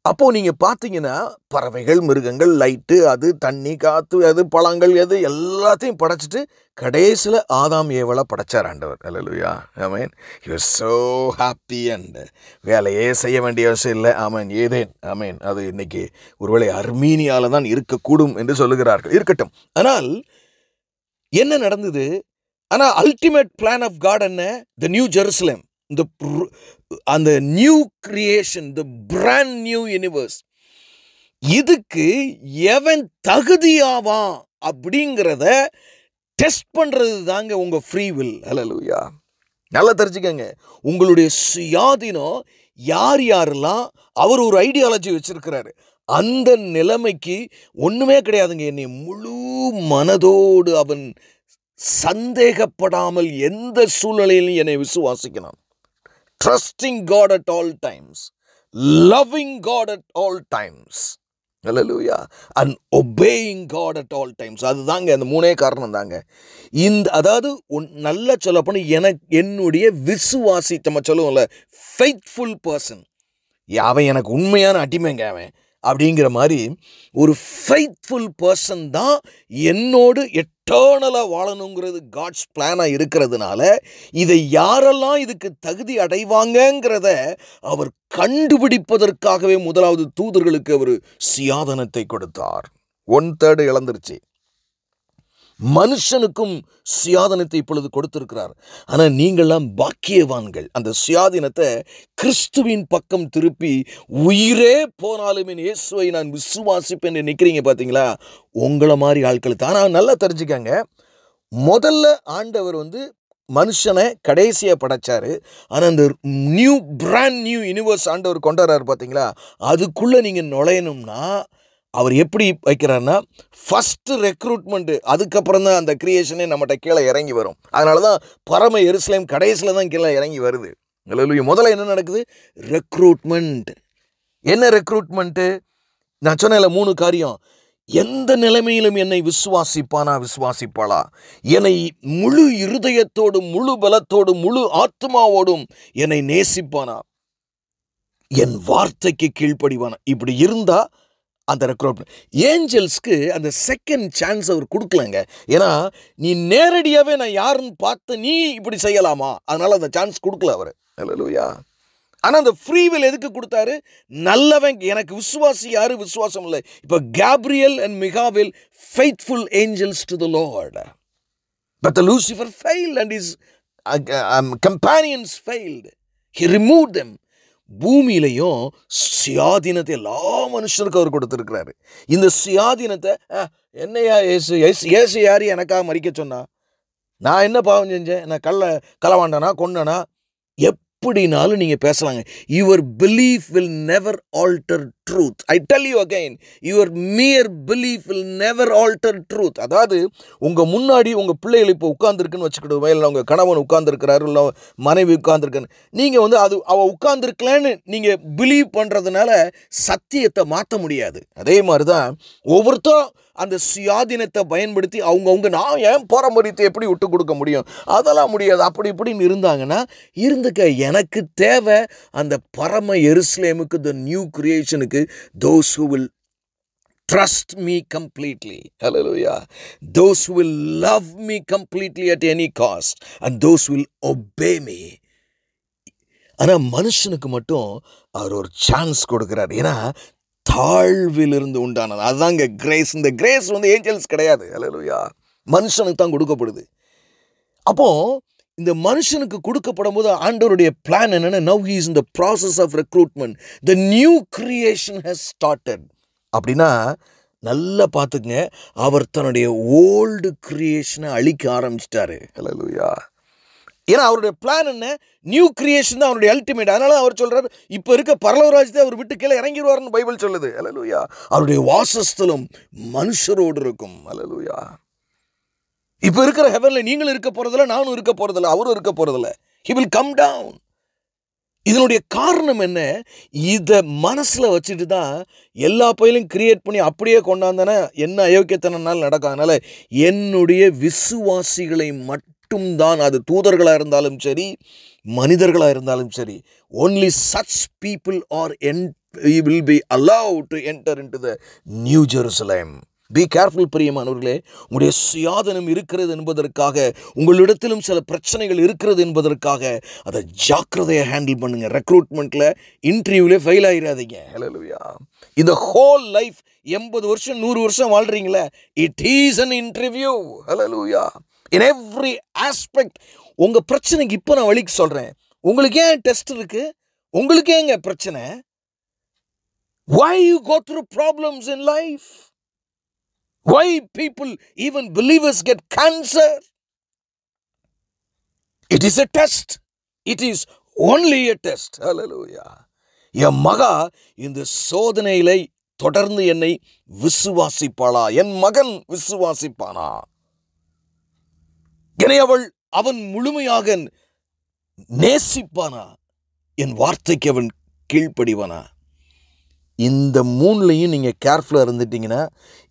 அப்போ நீங்க பார்த்தீங்கன்னா, பறவைகள், மிருகங்கள், லைட்டு, அது தண்ணி, காத்து, அது பழங்கள், எது எல்லாத்தையும் படைச்சிட்டு கடைசியில் ஆதாம் ஏவாளை படைச்சார் ஆண்டவர். ஹல்லேலூயா. ஆமென். he was so happy and வேலையே செய்ய வேண்டிய அவசியம் இல்லை. ஆமென். ஏதேன். ஆமென். அது இன்னைக்கு ஒருவேளை அர்மீனியாவில் தான் இருக்கக்கூடும் என்று சொல்லுகிறார்கள். இருக்கட்டும். ஆனால் என்ன நடந்தது? ஆனால் அல்டிமேட் பிளான் ஆஃப் காட் என்ன? த நியூ ஜெருசலேம், அந்த new creation, the brand new universe. இதுக்கு எவன் தகுதியாவான் அப்படிங்கிறத டெஸ்ட் பண்றது தாங்க உங்க ஃப்ரீ வில். ஹல்லேலூயா. நல்லா தெரிஞ்சுக்கங்க, உங்களுடைய சுயாதீனம் யார் யாரெல்லாம் அவர் ஒரு ஐடியாலஜி வச்சிருக்கிறாரு, அந்த நிலைமைக்கு ஒண்ணுமே கிடையாதுங்க. என்னை முழு மனதோடு அவன் சந்தேகப்படாமல் எந்த சூழ்நிலையிலும் என்னை விசுவாசிக்கணும். Trusting God at all times, loving God at all times, hallelujah, and obeying God at all times. அதுதாங்க அந்த மூணே காரணம் தாங்க. அதாவது நல்லா சொல்லப்போனால் என்னுடைய விசுவாசி, நம்ம சொல்லுவோம்ல ஃபெய்த்ஃபுல் பர்சன், அவன் எனக்கு உண்மையான அடிமைங்க அவன் அப்படிங்கிற மாதிரி ஒரு ஃபெய்த்ஃபுல் பர்சன் தான் என்னோடு எட்டர்னலாக வாழணுங்கிறது காட்ஸ் பிளானாக இருக்கிறதுனால, இதை யாரெல்லாம் இதுக்கு தகுதி அடைவாங்கங்கிறத அவர் கண்டுபிடிப்பதற்காகவே முதலாவது தூதர்களுக்கு அவர் சுயாதனத்தை கொடுத்தார். 1/3 இழந்துருச்சு. மனுஷனுக்கும் சுயாதீனத்தை இப்பொழுது கொடுத்திருக்கிறார். ஆனால் நீங்கள்லாம் பாக்கியவான்கள். அந்த சுயாதீனத்தை கிறிஸ்துவின் பக்கம் திருப்பி, உயிரே போனாலும் என் இயேசுவை நான் விசுவாசிப்பேன் நிற்கிறீங்க பார்த்தீங்களா, உங்களை மாதிரி ஆட்களுக்கு. ஆனால் நல்லா தெரிஞ்சுக்கங்க, முதல்ல ஆண்டவர் மனுஷனை கடைசியாக படைச்சாரு. ஆனால் அந்த பிராண்ட் நியூ யூனிவர்ஸ் ஆண்டவர் கொண்டாடுறாரு பார்த்தீங்களா, அதுக்குள்ளே நீங்கள் நுழையணும்னா அவர் எப்படி வைக்கிறார்னா, ஃபஸ்ட்டு ரெக்ரூட்மெண்ட்டு, அதுக்கப்புறம் தான் அந்த கிரியேஷனே நம்மகிட்ட கீழே இறங்கி வரும். அதனால தான் பரம எருசலேம் கடைசியில் தான் கீழே இறங்கி வருது. ஹல்லேலூயா. முதல்ல என்ன நடக்குது? ரெக்ரூட்மெண்ட். என்ன ரெக்ரூட்மெண்ட்டு? நான் சொன்னேன்ல 3 காரியம். எந்த நிலைமையிலும் என்னை விசுவாசிப்பாளா, என்னை முழு இருதயத்தோடும் முழு பலத்தோடும் முழு ஆத்மாவோடும் என்னை நேசிப்பானா, என் வார்த்தைக்கு கீழ்ப்படிவானா. இப்படி இருந்தா அந்த ரெக்ரூட்மெண்ட். ஏஞ்சல்ஸ்க்கு அந்த செகண்ட் சான்ஸ் அவர் கொடுக்கலங்க. ஏன்னா நீ நேரடியாகவே நான் யாருன்னு பார்த்து நீ இப்படி செய்யலாமா, அதனால அந்த சான்ஸ் கொடுக்கல அவர். ஹல்லேலூயா. ஆனால் அந்த ஃப்ரீ வில் எதுக்கு கொடுத்தாரு? நல்லவன், எனக்கு விசுவாசி யாரு, விசுவாசம் இல்லை. இப்போ Gabriel and Michael faithful angels to the lord, but the Lucifer failed and his companions failed. He removed them. பூமியிலையும் சுயாதீனத்தை எல்லா மனுஷனுக்கும் அவர் கொடுத்துருக்கிறாரு. இந்த சுயாதீனத்தை என்னையா ஏசு யாரு எனக்காக மறிக்க சொன்னா, நான் என்ன பாவம் செஞ்சேன், நான் களவாண்டனா கொண்டனா, எப்படினாலும் நீங்கள் பேசலாங்க. Your belief will never alter truth. I tell you again, your mere belief will never alter truth. அதாவது உங்கள் முன்னாடி உங்கள் பிள்ளைகள் இப்போ உட்கார்ந்துருக்குன்னு வச்சுக்கிடுவோம், இல்லை உங்கள் கணவன் உட்கார்ந்துருக்கிறாரு, இல்லை மனைவி உட்கார்ந்துருக்குன்னு, நீங்கள் அவள் உட்கார்ந்துருக்கலன்னு நீங்கள் பிலீவ் பண்ணுறதுனால சத்தியத்தை மாற்ற முடியாது. அதே மாதிரி தான் ஒவ்வொருத்தரும் அந்த சுயாதீனத்தை பயன்படுத்தி அவங்கவுங்க நான் ஏன் பாரம்பரியத்தை எப்படி விட்டு கொடுக்க முடியும், அதெல்லாம் முடியாது, அப்படி இப்படின்னு இருந்தாங்கன்னா இருந்துக்க. எனக்கு தேவை அந்த பரம எருசலேமுக்கு, த நியூ கிரியேஷனுக்கு, those who will trust me completely. Hallelujah. Those who will love me completely at any cost, and those who will obey me. ஆனால் மனுஷனுக்கு மட்டும் அவர் ஒரு சான்ஸ் கொடுக்கிறார். ஏன்னா தாழ்விலிருந்து உண்டானது, அதுதாங்க கிரேஸ். இந்த கிரேஸ் ஏஞ்சல்ஸ் கிடையாது. ஹல்லேலூயா. மனுஷனுக்கு தான் கொடுக்கப்படுது. அப்போ இந்த மனுஷனுக்கு கொடுக்கப்படும் போது ஆண்டவருடைய பிளான் என்னன்னா, now he is in the process of recruitment. The new creation has started. அப்படின்னா நல்லா பார்த்துக்குங்க, அவர் தன்னுடைய ஓல்டு கிரியேஷனை அழிக்க ஆரம்பிச்சிட்டாரு. ஹல்லேலூயா. ஏன்னா அவருடைய பிளான் என்ன? நியூ கிரியேஷன் தான் அவருடைய அல்டிமேட். அதனால அவர் சொல்றாரு, இப்போ இருக்க பரலோகராஜ்யத்தை அவர் விட்டு கீழே இறங்கிடுவார்னு பைபிள் சொல்லுது. ஹல்லேலூயா. அவருடைய வாசஸ்தலம் மனுஷரோடு இருக்கும். ஹல்லேலூயா. இப்போ இருக்கிற ஹெவன்ல நீங்களும் இருக்க போறதில்ல, நானும் இருக்க போறதில்ல, அவரும் இருக்க போறதில்ல. He will come down. இதனுடைய காரணம் என்ன? இதை மனசில் வச்சுட்டு தான் எல்லா பயிலையும் கிரியேட் பண்ணி அப்படியே கொண்டாந்தானே என்ன அயோக்கியத்தனால நடக்கும். அதனால என்னுடைய விசுவாசிகளை மட்டும்தான், அது தூதர்களாக இருந்தாலும் சரி மனிதர்களாக இருந்தாலும் சரி, only such people will be allowed to enter into the New Jerusalem. Be careful பிரியமானவர்களே. உங்களுடைய சுயாதனம் இருக்கிறது என்பதற்காக, உங்களிடத்திலும் சில பிரச்சனைகள் இருக்கிறது என்பதற்காக அதை ஜாக்கிரதையாக ஹேண்டில் பண்ணுங்க. ரெக்ரூட்மெண்ட்டில் இன்டர்வியூவில் ஃபெயில் ஆகிடாதீங்க. ஹல்லேலூயா. இந்த ஹோல் லைஃப் 80 வருஷம் 100 வருஷம் வாழ்கிறீங்களே, it is an interview. Hallelujah. In every aspect. உங்கள் பிரச்சனைக்கு இப்போ நான் வழிக்கு சொல்கிறேன். உங்களுக்கு ஏன் டெஸ்ட் இருக்கு? உங்களுக்கு ஏங்க பிரச்சனை? Why you go through problems in life? Why people, even believers, get cancer? It is a test. It is only a test. Hallelujah. என் மகா இந்த சோதனையில தொடர்ந்து என்னை விசுவாசிப்பாளா? என் மகன் விசுவாசிப்பானா? என்னை அவன் முழுமையாக நேசிப்பானா? என் வார்த்தைக்கு அவன் கீழ்ப்படிவானா? இந்த மூணுலையும் நீங்கள் கேர்ஃபுல்லாக இருந்துட்டீங்கன்னா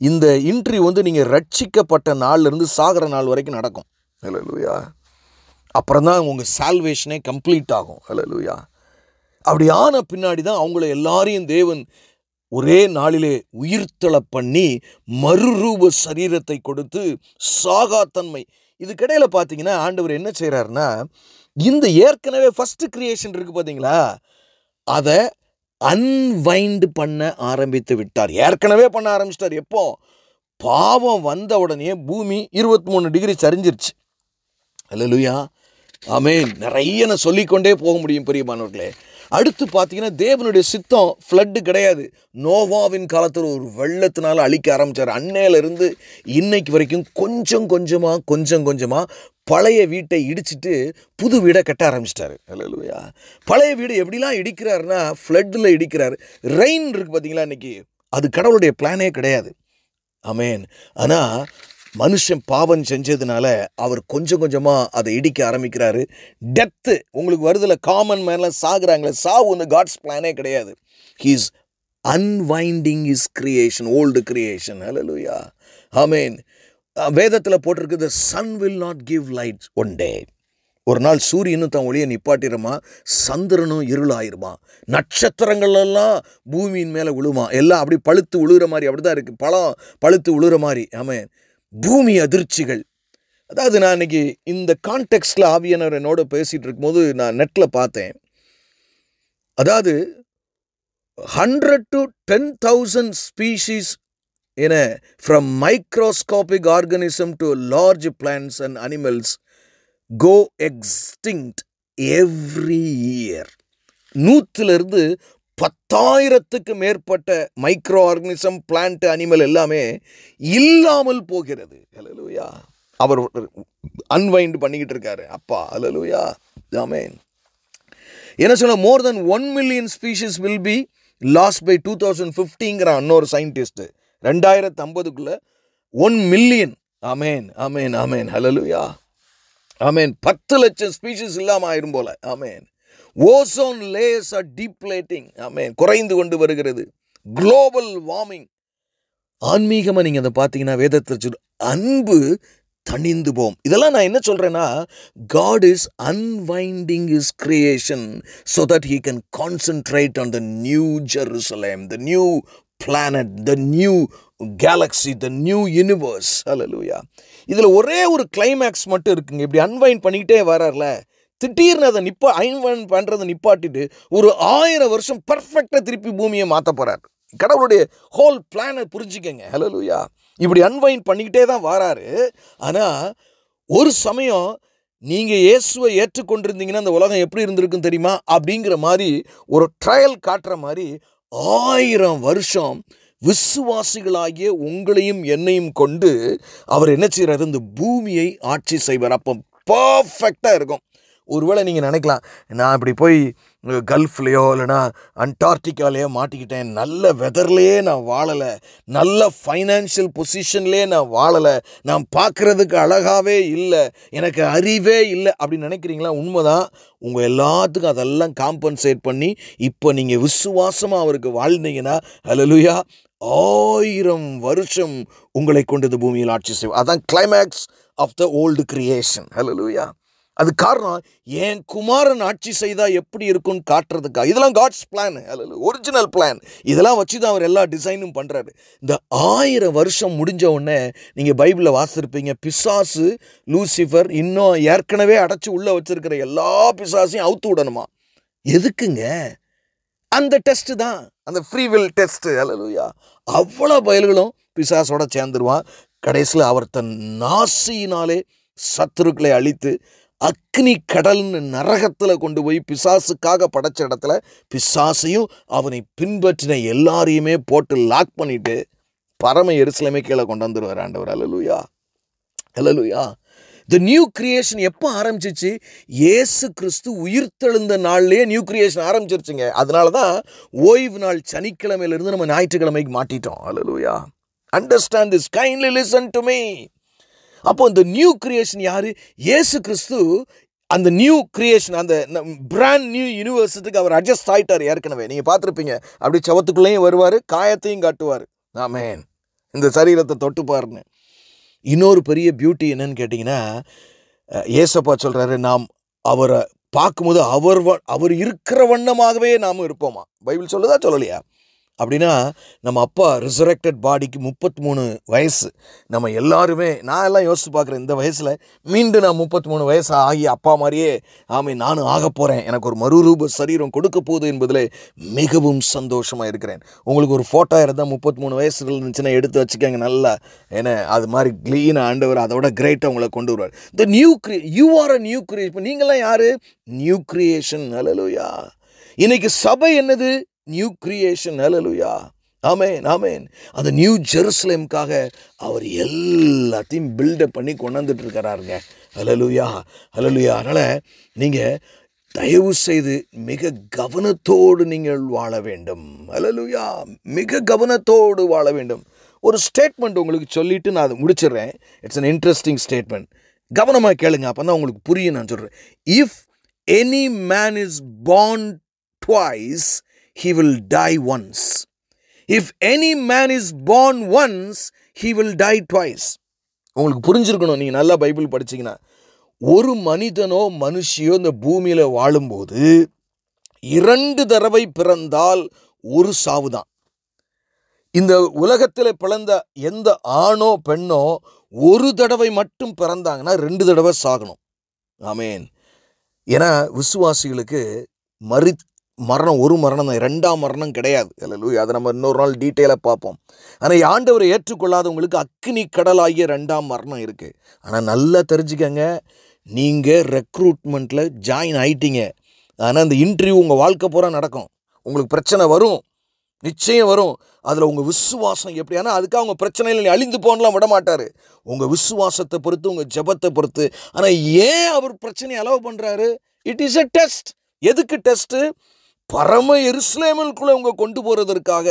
இந்த இன்டர்வியூ நீங்கள் ரட்சிக்கப்பட்ட நாள்லேருந்து சாகிற நாள் வரைக்கும் நடக்கும். ஹல்லேலூயா. அப்புறம் தான் உங்கள் சால்வேஷனே கம்ப்ளீட் ஆகும். ஹல்லேலூயா. அப்படி ஆன பின்னாடி தான் அவங்கள எல்லாரையும் தேவன் ஒரே நாளிலே உயிர்த்தெழ பண்ணி மறுரூப சரீரத்தை கொடுத்து சாகாத்தன்மை. இதுக்கிடையில் பார்த்தீங்கன்னா ஆண்டவர் என்ன செய்கிறாருன்னா, இந்த ஏற்கனவே ஃபர்ஸ்ட் கிரியேஷன் இருக்குது பார்த்தீங்களா, அதை அன்வைண்ட் பண்ண ஆரம்பித்து விட்டார். ஏற்கனவே பண்ண ஆரம்பிச்சிட்டார். எப்போ? பாவம் வந்த உடனே பூமி 23 டிகிரி சரிஞ்சிருச்சு. ஹல்லேலூயா. ஆமென். நிறைய நான் சொல்லிக்கொண்டே போக முடியும் பிரியமானவர்களே. அடுத்து பார்த்தீங்கன்னா தேவனுடைய சித்தம் ஃப்ளட்டு கிடையாது. நோவாவின் காலத்தில் ஒரு வெள்ளத்தினால அழிக்க ஆரம்பித்தார். அன்னையிலிருந்து இன்னைக்கு வரைக்கும் கொஞ்சம் கொஞ்சமாக பழைய வீட்டை இடிச்சிட்டு புது வீடை கட்ட ஆரம்பிச்சிட்டாரு. ஹல்லேலூயா. பழைய வீடு எப்படிலாம் இடிக்கிறாருன்னா ஃப்ளட்டில் இடிக்கிறாரு. ரெயின் இருக்குது பார்த்தீங்களா இன்னைக்கு, அது கடவுளுடைய பிளானே கிடையாது. ஆமென். ஆனால் மனுஷன் பாவம் செஞ்சதுனால அவர் கொஞ்சம் கொஞ்சமாக அதை இடிக்க ஆரம்பிக்கிறாரு. டெத்து உங்களுக்கு வருதில்ல, காமன் மேன்லாம் சாகுறாங்களே, சாவு வந்து காட்ஸ் பிளானே கிடையாது. He is unwinding is creation, old creation. Hallelujah. Amen. வேதத்தில் போட்டிருக்கு, the sun will not give light one day. ஒரு நாள் சூரியனும் தன் ஒளியை நிப்பாட்டிடுமா, சந்திரனும் இருளாயிருமா, நட்சத்திரங்கள்லாம் பூமியின் மேலே விழுமா, எல்லாம் அப்படி பழுத்து விழுகிற மாதிரி. அப்படி தான் இருக்குது, பழம் பழுத்து விழுகிற மாதிரி. ஆமென். பூமி அதிர்ச்சிகள். அதாவது நான் இன்னைக்கு இந்த கான்டெக்ஸ்டில் ஆவியானவர் என்னோட பேசிகிட்டு இருக்கும்போது நான் நெட்டில் பார்த்தேன். அதாவது 100 to 10,000 species from microscopic organism to large plants and animals go extinct every year. 100லிருந்து 10,000க்கு மேற்பட்ட மைக்ரோ ஆர்கனிசம், பிளான்ட், அனிமல் எல்லாமே இல்லாமல் போகிறது. ஹல்லேலூயா. அவர் அன்வைண்ட் பண்ணிக்கிட்டு இருக்காரு அப்பா. ஹல்லேலூயா. ஆமென். என்ன சொன்ன, more than 1 million species will be lost by 2050ங்கிற இன்னொரு சயின்டிஸ்ட். 2050க்குள்ள 1 மில்லியன். ஆமென், ஆமென், ஆமென். ஹல்லேலூயா. ஆமென். 10 லட்சம் ஸ்பீஷிஸ் இல்லாமல் ஆயிரும் போல. Amen. Ozone layers are depleting. Amen. குறைந்து கொண்டு வருகிறது. Global warming. ஆன்மீகமாக நீங்கள் அதை பார்த்தீங்கன்னா வேதத்தில் அன்பு தணிந்து போம். இதெல்லாம் நான் என்ன சொல்கிறேன்னா, God is unwinding his creation so that he can concentrate on the new Jerusalem, the new planet, the new galaxy, the new universe. Hallelujah. இதில் ஒரே ஒரு கிளைமேக்ஸ் மட்டும் இருக்குங்க. இப்படி அன்வைண்ட் பண்ணிக்கிட்டே வரார்ல, திடீர்னு அதை அன்வைண்ட் பண்ணுறதை நிப்பாட்டிட்டு ஒரு 1000 வருஷம் பர்ஃபெக்டாக திருப்பி பூமியை மாற்ற போகிறார். கடவுளுடைய ஹோல் பிளானை புரிஞ்சுக்கங்க. ஹல்லேலூயா. இப்படி அன்வைண்ட் பண்ணிக்கிட்டே தான் வராரு. ஆனால் ஒரு சமயம் நீங்கள் இயேசுவை ஏற்றுக்கொண்டிருந்தீங்கன்னா அந்த உலகம் எப்படி இருந்திருக்குன்னு தெரியுமா அப்படிங்கிற மாதிரி ஒரு ட்ரையல் காட்டுற மாதிரி 1000 வருஷம் விசுவாசிகளாகிய உங்களையும் என்னையும் கொண்டு அவர் என்ன செய்கிறாரு, இந்த பூமியை ஆட்சி செய்வார். அப்போ பர்ஃபெக்டாக இருக்கும். ஒருவேளை நீங்கள் நினைக்கலாம், நான் இப்படி போய் கல்ஃப்லேயோ இல்லைனா அண்டார்டிகாலேயோ மாட்டிக்கிட்டேன், நல்ல வெதர்லேயே நான் வாழலை, நல்ல ஃபைனான்ஷியல் பொசிஷன்லேயே நான் வாழலை, நான் பார்க்குறதுக்கு அழகாகவே இல்லை, எனக்கு அறிவே இல்லை அப்படின்னு நினைக்கிறீங்களா? உண்மைதான். உங்கள் எல்லாத்துக்கும் அதெல்லாம் காம்பன்சேட் பண்ணி இப்போ நீங்கள் விசுவாசமாக அவருக்கு வாழ்ந்தீங்கன்னா ஹல்லேலூயா 1000 வருஷம் உங்களை கொண்டது பூமியில் ஆட்சி செய்வோம். அதான் climax of the old creation. Hallelujah. அது காரணம், என் குமாரன் ஆட்சி செய்தால் எப்படி இருக்குன்னு காட்டுறதுக்கா. இதெல்லாம் காட்ஸ் பிளான், ஒரிஜினல் பிளான். இதெல்லாம் வச்சு தான் அவர் எல்லா டிசைனும் பண்ணுறாரு. இந்த 1000 வருஷம் முடிஞ்ச உடனே நீங்கள் பைபிளில் வாசிருப்பீங்க, பிசாசு லூசிஃபர் இன்னும் ஏற்கனவே அடைச்சி உள்ளே வச்சிருக்கிற எல்லா பிசாசையும் அவுத்து விடணுமா. எதுக்குங்க? அந்த டெஸ்ட்டு தான், அந்த ஃப்ரீவில் டெஸ்ட்டு. ஹல்லேலூயா. அவ்வளோ பயல்களும் பிசாசோட சேர்ந்துருவான். கடைசியில் அவர் தன் நாசியினாலே சத்துருக்களை அழித்து அக்னி கடல்னு நரகத்தில் கொண்டு போய் பிசாசுக்காக படைச்ச இடத்துல பிசாசையும் அவனை பின்பற்றின எல்லாரையுமே போட்டு லாக் பண்ணிட்டு பரம எருசலேமே கீழே கொண்டு வந்துருவார் ஆண்டவர். அல்லேலூயா, அல்லேலூயா. The நியூ கிரியேஷன் எப்போ ஆரம்பிச்சிச்சு? இயேசு கிறிஸ்து உயிர்த்தெழுந்த நாள்லேயே நியூ கிரியேஷன் ஆரம்பிச்சிருச்சுங்க. அதனால தான் ஓய்வு நாள் சனிக்கிழமையிலிருந்து நம்ம ஞாயிற்றுக்கிழமைக்கு மாட்டிட்டோம். Alleluia. Understand this, kindly listen to me. அப்போ இந்த நியூ கிரியேஷன் யாரு? இயேசு கிறிஸ்து அந்த நியூ கிரியேஷன், அந்த பிராண்ட் நியூ யூனிவர்ஸுக்கு அவர் அட்ஜஸ்ட் ஆகிட்டார். ஏற்கனவே நீங்கள் பார்த்துருப்பீங்க, அப்படி சவத்துக்குள்ளேயும் வருவார், காயத்தையும் காட்டுவார். ஆமென். இந்த சரீரத்தை தொட்டு பாருன்னு. இன்னொரு பெரிய பியூட்டி என்னன்னு கேட்டிங்கன்னா, ஏசப்பா சொல்கிறாரு, நாம் அவரை பார்க்கும்போது அவர் இருக்கிற வண்ணமாகவே நாம் இருப்போமா. பைபிள் சொல்லுதா சொல்லலையா? அப்படின்னா நம்ம அப்பா ரிசரக்டட் பாடிக்கு 33 வயசு. நம்ம எல்லாருமே, நான் எல்லாம் யோசித்து பார்க்குறேன், இந்த வயசில் மீண்டும் நான் 33 வயசு ஆகி அப்பா மாதிரியே நானும் ஆக போகிறேன், எனக்கு ஒரு மறுரூப சரீரம் கொடுக்க போகுது என்பதில் மிகவும் சந்தோஷமாக இருக்கிறேன். உங்களுக்கு ஒரு ஃபோட்டோ இருந்தால் 33 வயசு இருந்துச்சுன்னா எடுத்து வச்சுக்கோங்க நல்லா. ஏன்னா அது மாதிரி க்ளீனாக ஆண்டவர் அதோட கிரேட்டாக உங்களை கொண்டு வருவார். இந்த you are a new creation. இப்போ நீங்களாம் யார்? New creation. அல்லேலூயா. இன்னைக்கு சபை என்னது? New creation. Alleluia. Amen, amen. அந்த நியூ ஜெருசலேமுக்காக அவர் எல்லாத்தையும் பில்டப் பண்ணி கொண்டாந்துட்டு இருக்கிறாருங்க. அல்லேலூயா, அல்லேலூயா. அதனால் நீங்கள் தயவு செய்து மிக கவனத்தோடு நீங்கள் வாழ வேண்டும். அல்லேலூயா. மிக கவனத்தோடு வாழ வேண்டும். ஒரு ஸ்டேட்மெண்ட் உங்களுக்கு சொல்லிவிட்டு நான் அதை முடிச்சிடுறேன். It's an interesting statement. கவனமாக கேளுங்க, அப்போ தான் உங்களுக்கு புரியும். நான் சொல்கிறேன், if any man is born twice, he will die once. If any man is born once, he will die twice. உங்களுக்கு புரிஞ்சிருக்கணும், நீங்கள் நல்லா பைபிள் படிச்சீங்கன்னா. ஒரு மனிதனோ மனுஷியோ இந்த பூமியில் வாழும்போது 2 தடவை பிறந்தால் ஒரு சாவு தான். இந்த உலகத்தில் பிறந்த எந்த ஆணோ பெண்ணோ ஒரு தடவை மட்டும் பிறந்தாங்கன்னா 2 தடவை சாகணும். ஆமென். ஏன்னா விசுவாசிகளுக்கு மரணம் ஒரு மரணம் தான், 2ஆம் மரணம் கிடையாது. அல்லேலூயா. அதை நம்ம இன்னொரு நாள் டீட்டெயிலாக பார்ப்போம். ஆனால் ஆண்டவரை ஏற்றுக்கொள்ளாதவங்களுக்கு அக்கினி கடலாகிய 2ஆம் மரணம் இருக்குது. ஆனால் நல்லா தெரிஞ்சுக்கங்க, நீங்கள் ரெக்ரூட்மெண்ட்டில் ஜாயின் ஆகிட்டீங்க. ஆனால் அந்த இன்டர்வியூ உங்கள் வாழ்க்கை பூரா நடக்கும். உங்களுக்கு பிரச்சனை வரும், நிச்சயம் வரும். அதில் உங்கள் விசுவாசம் எப்படி, ஆனால் அதுக்காக உங்கள் பிரச்சனையில் நீ அழிந்து போகலாம் விட மாட்டார். உங்கள் விசுவாசத்தை பொறுத்து, உங்கள் ஜெபத்தை பொறுத்து. ஆனால் ஏன் அவர் பிரச்சனையை அலோவ் பண்ணுறாரு? It is a test. எதுக்கு டெஸ்ட்டு? பரம எருசலேமுக்குள்ளே உங்க கொண்டு போகிறதற்காக.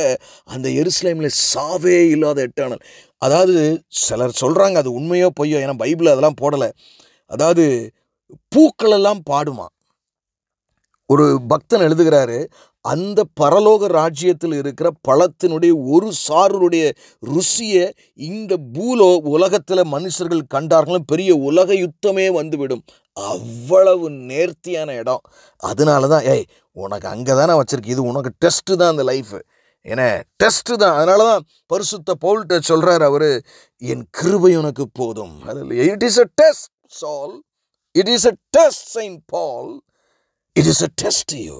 அந்த எருசலேமில் சாவே இல்லாத எட்டர்னல். அதாவது சிலர் சொல்கிறாங்க, அது உண்மையோ பொய்யோ, ஏன்னா பைபிள் அதெல்லாம் போடலை. அதாவது பூக்களெல்லாம் பாடுமா. ஒரு பக்தன் எழுதுகிறாரு, அந்த பரலோக ராஜ்யத்தில் இருக்கிற பழத்தினுடைய ஒரு சாருடைய ருசியை இந்த உலகத்தில் மனுஷர்கள் கண்டார்களும் பெரிய உலக யுத்தமே வந்துவிடும். அவ்வளவு நேர்த்தியான இடம். அதனால தான் உனக்கு அங்கே தானே வச்சிருக்கு, இது உனக்கு டெஸ்ட்டு தான் அந்த லைஃபு. ஏன்னா டெஸ்ட்டு தான். அதனால தான் பரிசுத்த பவுல்கிட்ட சொல்கிறார் அவர், என் கிருபை உனக்கு போதும். It is a test Saul, it is a test Saint Paul, it is a test you.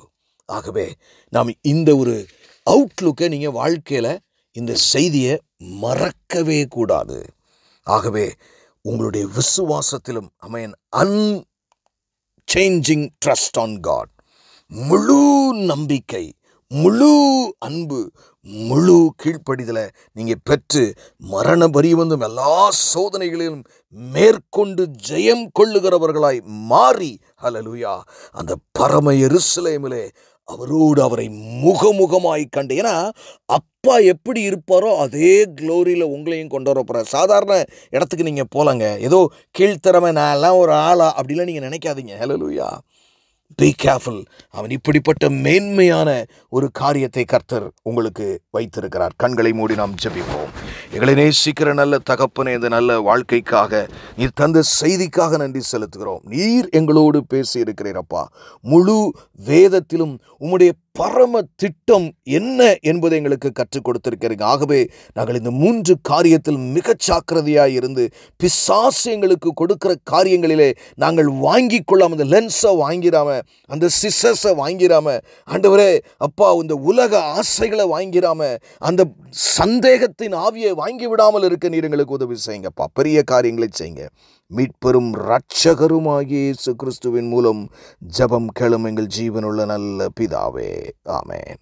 ஆகவே நாம் இந்த ஒரு அவுட்லுக்கை நீங்கள் வாழ்க்கையில் இந்த செய்தியை மறக்கவே கூடாது. ஆகவே உங்களுடைய விசுவாசத்திலும் அன்சேஞ்சிங் ட்ரஸ்ட் ஆன் காட், முழு நம்பிக்கை, முழு அன்பு, முழு கீழ்ப்படிதலை நீங்கள் பெற்று மரண பரியந்தம் எல்லா சோதனைகளிலும் மேற்கொண்டு ஜெயம் கொள்ளுகிறவர்களாய் மாறி, ஹல்லேலூயா, அந்த பரம எருசலேமிலே அவரை முகமுகமாய் கண்டு. ஏன்னா அப்பா எப்படி இருப்பாரோ அதே க்ளோரியில் உங்களையும் கொண்டு வர போகிறார். சாதாரண இடத்துக்கு நீங்கள் போகலாங்க, ஏதோ கீழ்த்தரமை நான் எல்லாம் ஒரு ஆளா அப்படிலாம் நீங்கள் நினைக்காதீங்க. ஹல்லேலூயா. Be careful. அவன் இப்படிப்பட்ட மேன்மையான ஒரு காரியத்தை கர்த்தர் உங்களுக்கு வைத்திருக்கிறார். கண்களை மூடி நாம் ஜெபிப்போம். எங்களை நேசிக்கிற நல்ல தகப்பனே, இந்த நல்ல வாழ்க்கைக்காக நீர் தந்த செய்திக்காக நன்றி செலுத்துகிறோம். நீர் எங்களோடு பேசி இருக்கிறீரப்பா. முழு வேதத்திலும் உம்முடைய பரம திட்டம் என்ன என்பதை எங்களுக்கு கற்றுக் கொடுத்திருக்கிறீங்க. ஆகவே நாங்கள் இந்த 3 காரியத்தில் மிக ஜாக்கிரதையாக இருந்து பிசாசு எங்களுக்கு கொடுக்கிற காரியங்களிலே நாங்கள் வாங்கி கொள்ளாம, அந்த லென்ஸை வாங்கிடாம, அந்த சிசஸை வாங்கிடாம, ஆண்டவரே அப்பா இந்த உலக ஆசைகளை வாங்கிடாம, அந்த சந்தேகத்தின் ஆவியை வாங்கி விடாமல் இருக்க நீர் எங்களுக்கு உதவி செய்யுங்கப்பா. பெரிய காரியங்களை செய்யுங்க. மீட்பெரும் இரட்சகருமாகிய இயேசு கிறிஸ்துவின் மூலம் ஜெபம் கேளும் எங்கள் ஜீவனுள்ள நல்ல பிதாவே. ஆமென்.